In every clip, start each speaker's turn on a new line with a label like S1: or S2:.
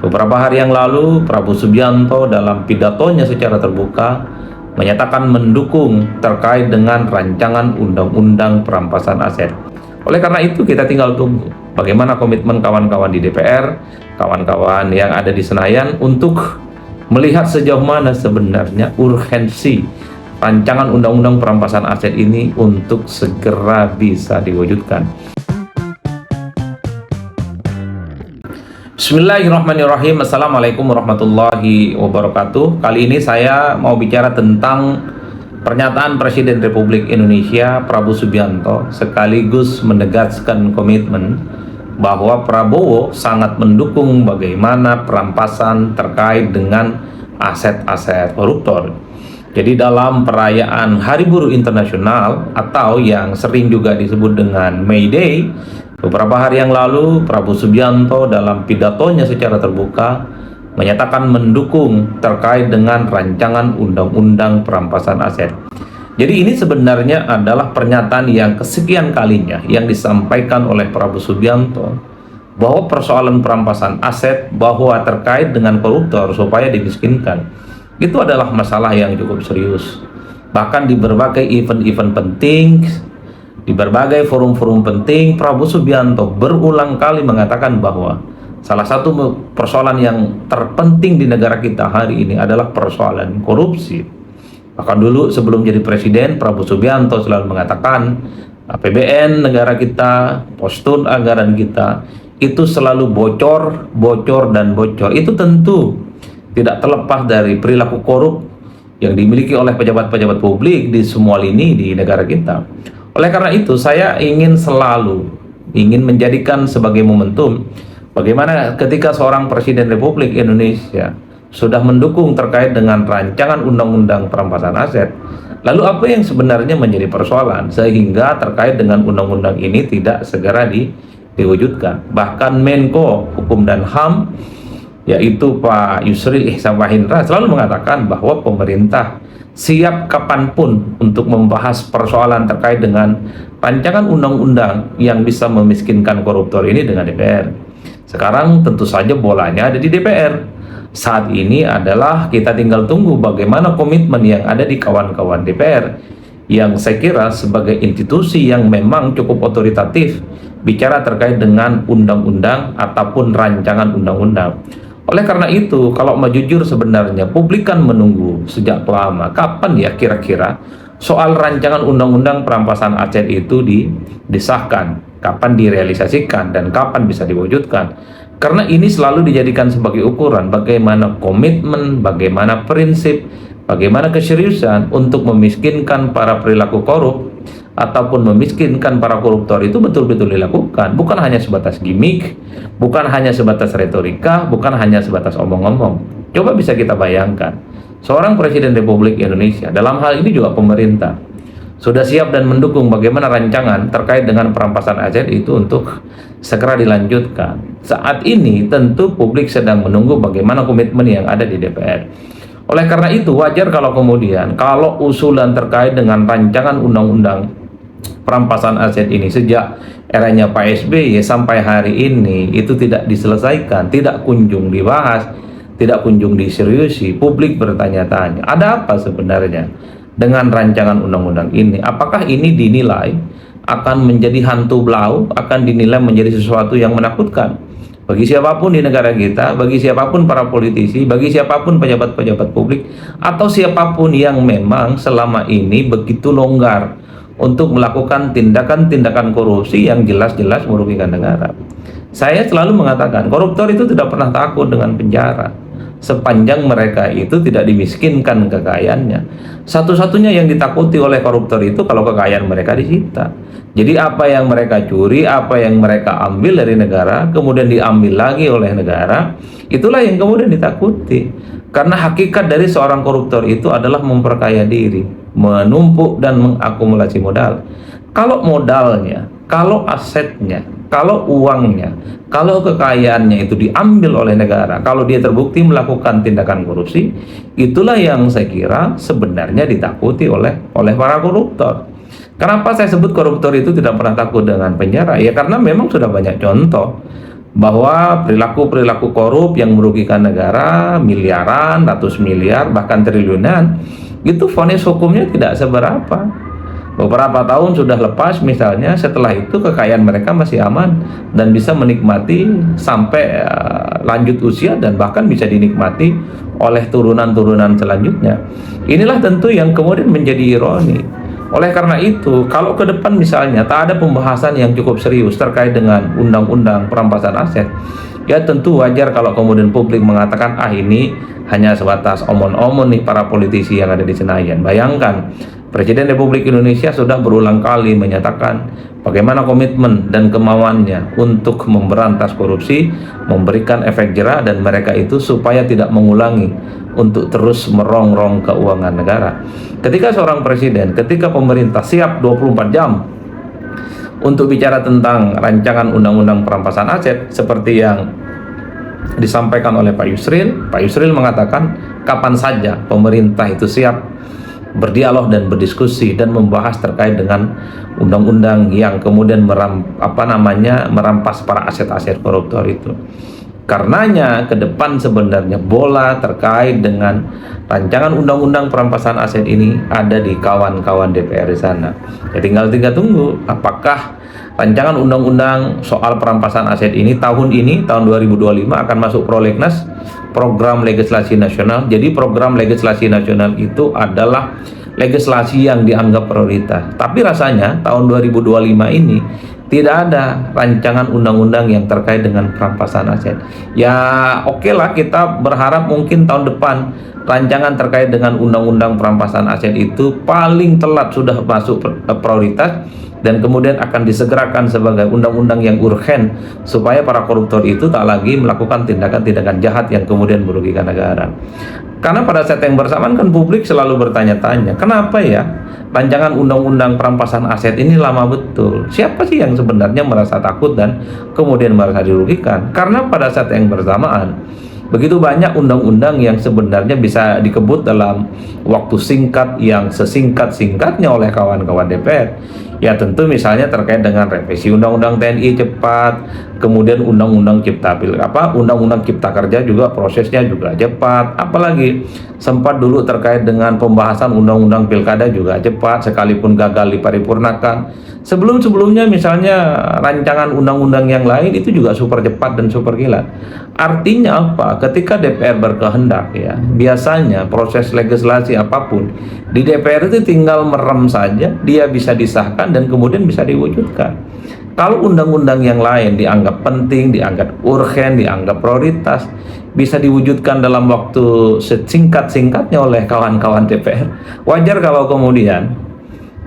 S1: Beberapa hari yang lalu, Prabowo Subianto dalam pidatonya secara terbuka menyatakan mendukung terkait dengan rancangan undang-undang perampasan aset. Oleh karena itu, kita tinggal tunggu bagaimana komitmen kawan-kawan di DPR, kawan-kawan yang ada di Senayan untuk melihat sejauh mana sebenarnya urgensi rancangan undang-undang perampasan aset ini untuk segera bisa diwujudkan. Bismillahirrahmanirrahim. Assalamualaikum warahmatullahi wabarakatuh. Kali ini saya mau bicara tentang pernyataan Presiden Republik Indonesia Prabowo Subianto sekaligus menegaskan komitmen bahwa Prabowo sangat mendukung bagaimana perampasan terkait dengan aset-aset koruptor. Jadi dalam perayaan Hari Buruh Internasional atau yang sering juga disebut dengan May Day, beberapa hari yang lalu Prabowo Subianto dalam pidatonya secara terbuka menyatakan mendukung terkait dengan rancangan undang-undang perampasan aset. Jadi ini sebenarnya adalah pernyataan yang kesekian kalinya yang disampaikan oleh Prabowo Subianto bahwa persoalan perampasan aset bahwa terkait dengan koruptor supaya dimiskinkan itu adalah masalah yang cukup serius. Bahkan di berbagai event-event penting, di berbagai forum-forum penting, Prabowo Subianto berulang kali mengatakan bahwa salah satu persoalan yang terpenting di negara kita hari ini adalah persoalan korupsi. Bahkan dulu sebelum jadi presiden, Prabowo Subianto selalu mengatakan APBN negara kita, postur anggaran kita itu selalu bocor, bocor, dan bocor. Itu tentu tidak terlepas dari perilaku korup yang dimiliki oleh pejabat-pejabat publik di semua lini di negara kita. Oleh karena itu, saya ingin menjadikan sebagai momentum bagaimana ketika seorang Presiden Republik Indonesia sudah mendukung terkait dengan rancangan undang-undang perampasan aset, lalu apa yang sebenarnya menjadi persoalan sehingga terkait dengan undang-undang ini tidak segera diwujudkan. Bahkan Menko Hukum dan HAM yaitu Pak Yusril Ihsan Mahendra selalu mengatakan bahwa pemerintah siap kapanpun untuk membahas persoalan terkait dengan rancangan undang-undang yang bisa memiskinkan koruptor ini dengan DPR. Sekarang tentu saja bolanya ada di DPR. Saat ini adalah kita tinggal tunggu bagaimana komitmen yang ada di kawan-kawan DPR yang saya kira sebagai institusi yang memang cukup otoritatif bicara terkait dengan undang-undang ataupun rancangan undang-undang. Oleh karena itu, kalau mau jujur sebenarnya publik kan menunggu sejak lama kapan ya kira-kira soal rancangan undang-undang perampasan aset itu disahkan, kapan direalisasikan, dan kapan bisa diwujudkan. Karena ini selalu dijadikan sebagai ukuran bagaimana komitmen, bagaimana prinsip, bagaimana keseriusan untuk memiskinkan para perilaku korup ataupun memiskinkan para koruptor itu betul-betul dilakukan, bukan hanya sebatas gimmick, bukan hanya sebatas retorika, bukan hanya sebatas omong-omong. Coba bisa kita bayangkan, seorang Presiden Republik Indonesia, dalam hal ini juga pemerintah, sudah siap dan mendukung bagaimana rancangan terkait dengan perampasan aset itu untuk segera dilanjutkan. Saat ini tentu publik sedang menunggu bagaimana komitmen yang ada di DPR. Oleh karena itu wajar kalau kemudian kalau usulan terkait dengan rancangan undang-undang perampasan aset ini sejak eranya Pak SBY sampai hari ini itu tidak diselesaikan, tidak kunjung dibahas, tidak kunjung diseriusi. Publik bertanya-tanya, ada apa sebenarnya dengan rancangan undang-undang ini? Apakah ini dinilai akan menjadi hantu blau, akan dinilai menjadi sesuatu yang menakutkan bagi siapapun di negara kita, bagi siapapun para politisi, bagi siapapun pejabat-pejabat publik, atau siapapun yang memang selama ini begitu longgar untuk melakukan tindakan-tindakan korupsi yang jelas-jelas merugikan negara. Saya selalu mengatakan koruptor itu tidak pernah takut dengan penjara sepanjang mereka itu tidak dimiskinkan kekayaannya. Satu-satunya yang ditakuti oleh koruptor itu kalau kekayaan mereka disita. Jadi apa yang mereka curi, apa yang mereka ambil dari negara kemudian diambil lagi oleh negara, itulah yang kemudian ditakuti. Karena hakikat dari seorang koruptor itu adalah memperkaya diri, menumpuk dan mengakumulasi modal. Kalau modalnya, kalau asetnya, kalau uangnya, kalau kekayaannya itu diambil oleh negara, kalau dia terbukti melakukan tindakan korupsi, itulah yang saya kira sebenarnya ditakuti oleh para koruptor. Kenapa saya sebut koruptor itu tidak pernah takut dengan penjara? Ya karena memang sudah banyak contoh bahwa perilaku-perilaku korup yang merugikan negara miliaran, ratus miliar, bahkan triliunan, itu vonis hukumnya tidak seberapa. Beberapa tahun sudah lepas misalnya, setelah itu kekayaan mereka masih aman dan bisa menikmati sampai lanjut usia dan bahkan bisa dinikmati oleh turunan-turunan selanjutnya. Inilah tentu yang kemudian menjadi ironi. Oleh karena itu, kalau ke depan misalnya tak ada pembahasan yang cukup serius terkait dengan undang-undang perampasan aset, ya tentu wajar kalau kemudian publik mengatakan, ini hanya sebatas omon-omon nih para politisi yang ada di Senayan. Bayangkan, Presiden Republik Indonesia sudah berulang kali menyatakan bagaimana komitmen dan kemauannya untuk memberantas korupsi, memberikan efek jera dan mereka itu supaya tidak mengulangi untuk terus merongrong keuangan negara. Ketika seorang presiden, ketika pemerintah siap 24 jam untuk bicara tentang rancangan undang-undang perampasan aset seperti yang disampaikan oleh Pak Yusril mengatakan kapan saja pemerintah itu siap berdialog dan berdiskusi dan membahas terkait dengan undang-undang yang kemudian merampas para aset-aset koruptor itu. Karenanya ke depan sebenarnya bola terkait dengan rancangan undang-undang perampasan aset ini ada di kawan-kawan DPR di sana. Ya tinggal tunggu apakah rancangan undang-undang soal perampasan aset ini tahun 2025 akan masuk prolegnas, program legislasi nasional. Jadi program legislasi nasional itu adalah legislasi yang dianggap prioritas. Tapi rasanya tahun 2025 ini tidak ada rancangan undang-undang yang terkait dengan perampasan aset. Ya oke lah, kita berharap mungkin tahun depan rancangan terkait dengan undang-undang perampasan aset itu paling telat sudah masuk prioritas dan kemudian akan disegerakan sebagai undang-undang yang urgen supaya para koruptor itu tak lagi melakukan tindakan-tindakan jahat yang kemudian merugikan negara. Karena pada saat yang bersamaan kan publik selalu bertanya-tanya, kenapa ya rancangan undang-undang perampasan aset ini lama betul? Siapa sih yang sebenarnya merasa takut dan kemudian merasa dirugikan? Karena pada saat yang bersamaan begitu banyak undang-undang yang sebenarnya bisa dikebut dalam waktu singkat yang sesingkat-singkatnya oleh kawan-kawan DPR. Ya tentu misalnya terkait dengan revisi undang-undang TNI cepat, kemudian undang-undang undang-undang cipta kerja juga prosesnya juga cepat, apalagi sempat dulu terkait dengan pembahasan undang-undang pilkada juga cepat sekalipun gagal diparipurnakan. Sebelum-sebelumnya misalnya rancangan undang-undang yang lain itu juga super cepat dan super kilat. Artinya apa? Ketika DPR berkehendak ya, biasanya proses legislasi apapun di DPR itu tinggal merem saja, dia bisa disahkan dan kemudian bisa diwujudkan. Kalau undang-undang yang lain dianggap penting, dianggap urgen, dianggap prioritas, bisa diwujudkan dalam waktu sesingkat-singkatnya oleh kawan-kawan DPR. Wajar kalau kemudian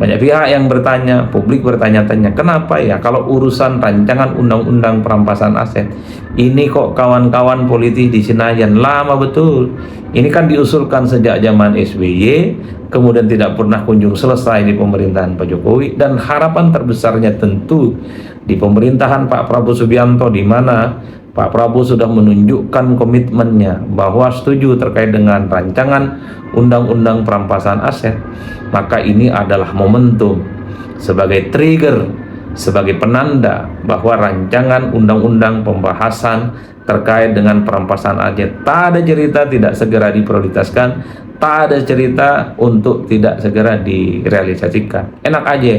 S1: banyak pihak yang bertanya, publik bertanya-tanya, kenapa ya kalau urusan rancangan undang-undang perampasan aset ini kok kawan-kawan politik di Senayan lama betul. Ini kan diusulkan sejak zaman SBY, kemudian tidak pernah kunjung selesai di pemerintahan Pak Jokowi, dan harapan terbesarnya tentu di pemerintahan Pak Prabowo Subianto, di mana Pak Prabowo sudah menunjukkan komitmennya bahwa setuju terkait dengan rancangan undang-undang perampasan aset. Maka ini adalah momentum sebagai trigger, sebagai penanda bahwa rancangan undang-undang pembahasan terkait dengan perampasan aset tak ada cerita tidak segera diprioritaskan, tak ada cerita untuk tidak segera direalisasikan. Enak aja,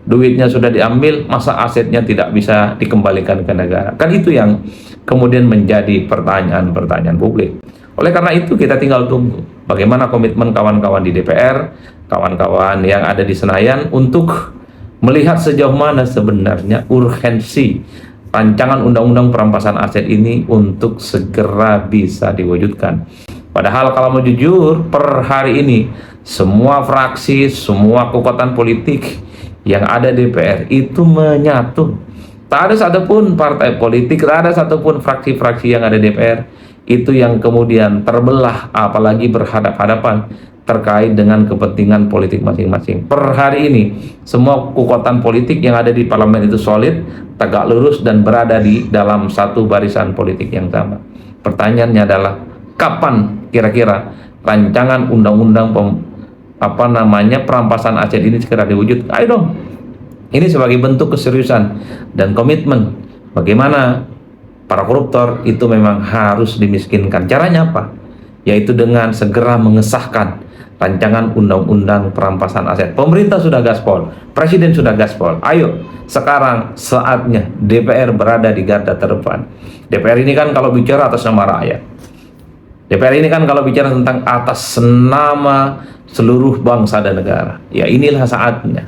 S1: duitnya sudah diambil, masa asetnya tidak bisa dikembalikan ke negara? Kan itu yang kemudian menjadi pertanyaan-pertanyaan publik. Oleh karena itu kita tinggal tunggu bagaimana komitmen kawan-kawan di DPR, kawan-kawan yang ada di Senayan untuk melihat sejauh mana sebenarnya urgensi rancangan undang-undang perampasan aset ini untuk segera bisa diwujudkan. Padahal kalau mau jujur, per hari ini semua fraksi, semua kekuatan politik yang ada di DPR itu menyatu. Tak ada satupun partai politik, tak ada satupun fraksi-fraksi yang ada di DPR itu yang kemudian terbelah, apalagi berhadap-hadapan terkait dengan kepentingan politik masing-masing. Per hari ini semua kekuatan politik yang ada di parlemen itu solid, tegak lurus dan berada di dalam satu barisan politik yang sama. Pertanyaannya adalah kapan kira-kira rancangan undang-undang perampasan aset ini segera diwujudkan? Ayo dong. Ini sebagai bentuk keseriusan dan komitmen bagaimana para koruptor itu memang harus dimiskinkan. Caranya apa? Yaitu dengan segera mengesahkan rancangan undang-undang perampasan aset. Pemerintah sudah gaspol, presiden sudah gaspol. Ayo, sekarang saatnya DPR berada di garda terdepan. DPR ini kan kalau bicara atas nama rakyat. DPR ini kan kalau bicara tentang atas nama seluruh bangsa dan negara. Ya inilah saatnya.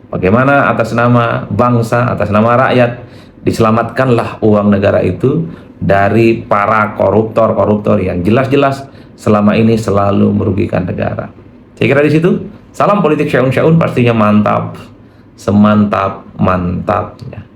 S1: Bagaimana atas nama bangsa, atas nama rakyat, diselamatkanlah uang negara itu dari para koruptor-koruptor yang jelas-jelas selama ini selalu merugikan negara. Saya kira di situ. Salam politik Syaun-Syaun pastinya mantap, semantap mantapnya.